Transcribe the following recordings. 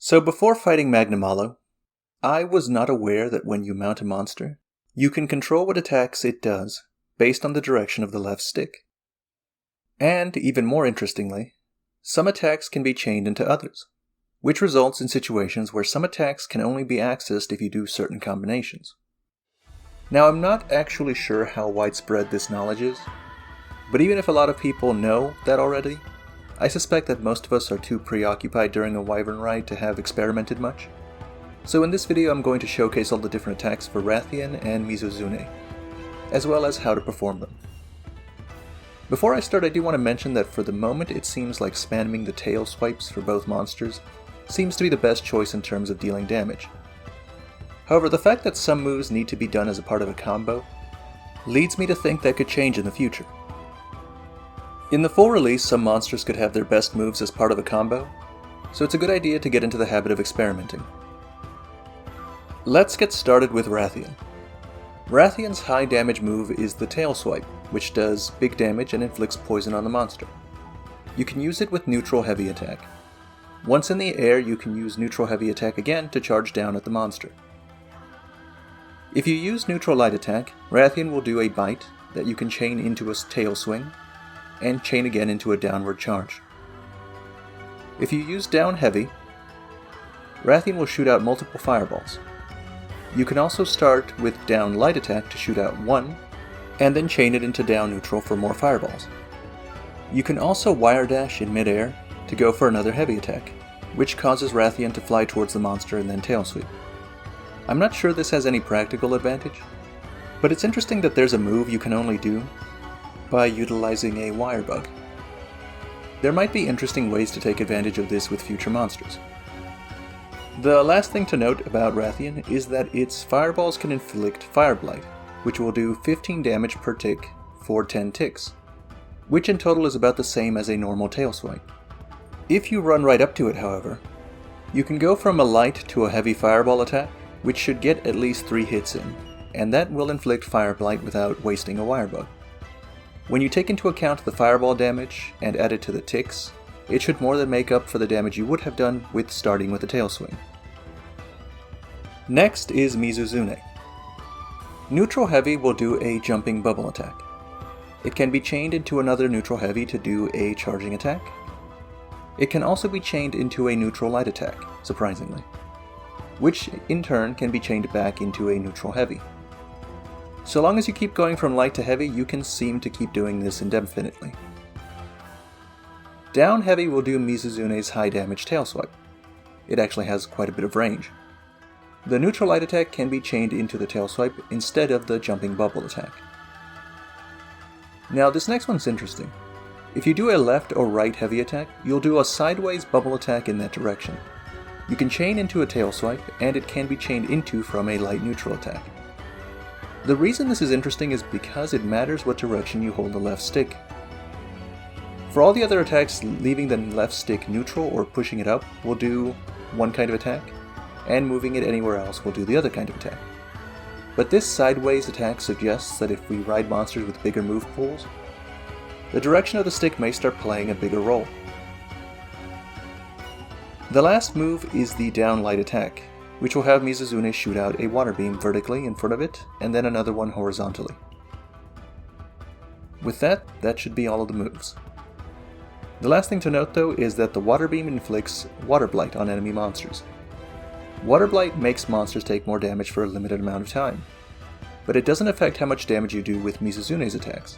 So before fighting Magnamalo, I was not aware that when you mount a monster, you can control what attacks it does based on the direction of the left stick. And, even more interestingly, some attacks can be chained into others, which results in situations where some attacks can only be accessed if you do certain combinations. Now, I'm not actually sure how widespread this knowledge is, but even if a lot of people know that already, I suspect that most of us are too preoccupied during a Wyvern ride to have experimented much. So in this video I'm going to showcase all the different attacks for Rathian and Mizutsune, as well as how to perform them. Before I start, I do want to mention that for the moment it seems like spamming the tail swipes for both monsters seems to be the best choice in terms of dealing damage. However, the fact that some moves need to be done as a part of a combo leads me to think that could change in the future. In the full release, some monsters could have their best moves as part of a combo, so it's a good idea to get into the habit of experimenting. Let's get started with Rathian. Rathian's high damage move is the tail swipe, which does big damage and inflicts poison on the monster. You can use it with neutral heavy attack. Once in the air, you can use neutral heavy attack again to charge down at the monster. If you use neutral light attack, Rathian will do a bite that you can chain into a tail swing, and chain again into a downward charge. If you use down heavy, Rathian will shoot out multiple fireballs. You can also start with down light attack to shoot out one, and then chain it into down neutral for more fireballs. You can also wire dash in midair to go for another heavy attack, which causes Rathian to fly towards the monster and then tail sweep. I'm not sure this has any practical advantage, but it's interesting that there's a move you can only do by utilizing a wire bug. There might be interesting ways to take advantage of this with future monsters. The last thing to note about Rathian is that its fireballs can inflict Fire Blight, which will do 15 damage per tick for 10 ticks, which in total is about the same as a normal tail swipe. If you run right up to it, however, you can go from a light to a heavy fireball attack, which should get at least 3 hits in, and that will inflict Fire Blight without wasting a wire bug. When you take into account the fireball damage and add it to the ticks, it should more than make up for the damage you would have done with starting with the tail swing. Next is Mizutsune. Neutral heavy will do a jumping bubble attack. It can be chained into another neutral heavy to do a charging attack. It can also be chained into a neutral light attack, surprisingly, which in turn can be chained back into a neutral heavy. So long as you keep going from light to heavy, you can seem to keep doing this indefinitely. Down heavy will do Mizutsune's high damage tail swipe. It actually has quite a bit of range. The neutral light attack can be chained into the tail swipe instead of the jumping bubble attack. Now this next one's interesting. If you do a left or right heavy attack, you'll do a sideways bubble attack in that direction. You can chain into a tail swipe, and it can be chained into from a light neutral attack. The reason this is interesting is because it matters what direction you hold the left stick. For all the other attacks, leaving the left stick neutral or pushing it up will do one kind of attack, and moving it anywhere else will do the other kind of attack. But this sideways attack suggests that if we ride monsters with bigger move pools, the direction of the stick may start playing a bigger role. The last move is the down light attack, which will have Mizutsune shoot out a water beam vertically in front of it, and then another one horizontally. With that should be all of the moves. The last thing to note though is that the water beam inflicts water blight on enemy monsters. Water blight makes monsters take more damage for a limited amount of time, but it doesn't affect how much damage you do with Mizutsune's attacks,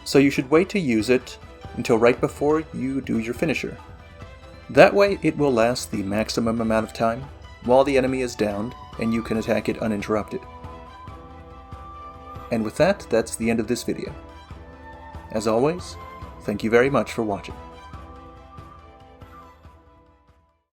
so you should wait to use it until right before you do your finisher. That way it will last the maximum amount of time, while the enemy is downed, and you can attack it uninterrupted. And with that, that's the end of this video. As always, thank you very much for watching.